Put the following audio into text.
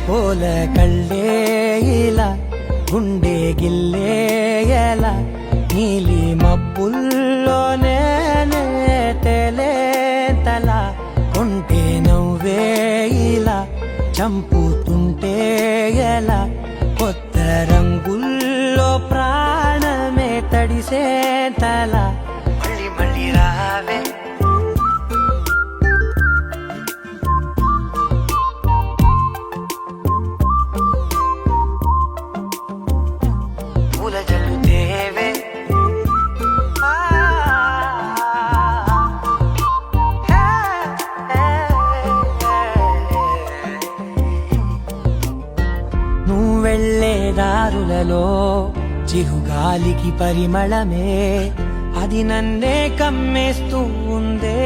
పోల కళ్ళే ఇలా గుండె గిల్లే ఎలా నీలి మబ్బుల్లోనే తేలేంతల కొంటే నవ్వే ఇలా చంపుతుంటే ఎలా కొత్త రంగుల్లో ప్రాణమే తడిసే తల మళ్ళీ మళ్ళీ రావే పూల జల్లుతేవే నువ్వు వెళ్ళే దారులలో చిరుగాలికి పరిమళమే అది నన్నే కమ్మేస్తూ ఉందే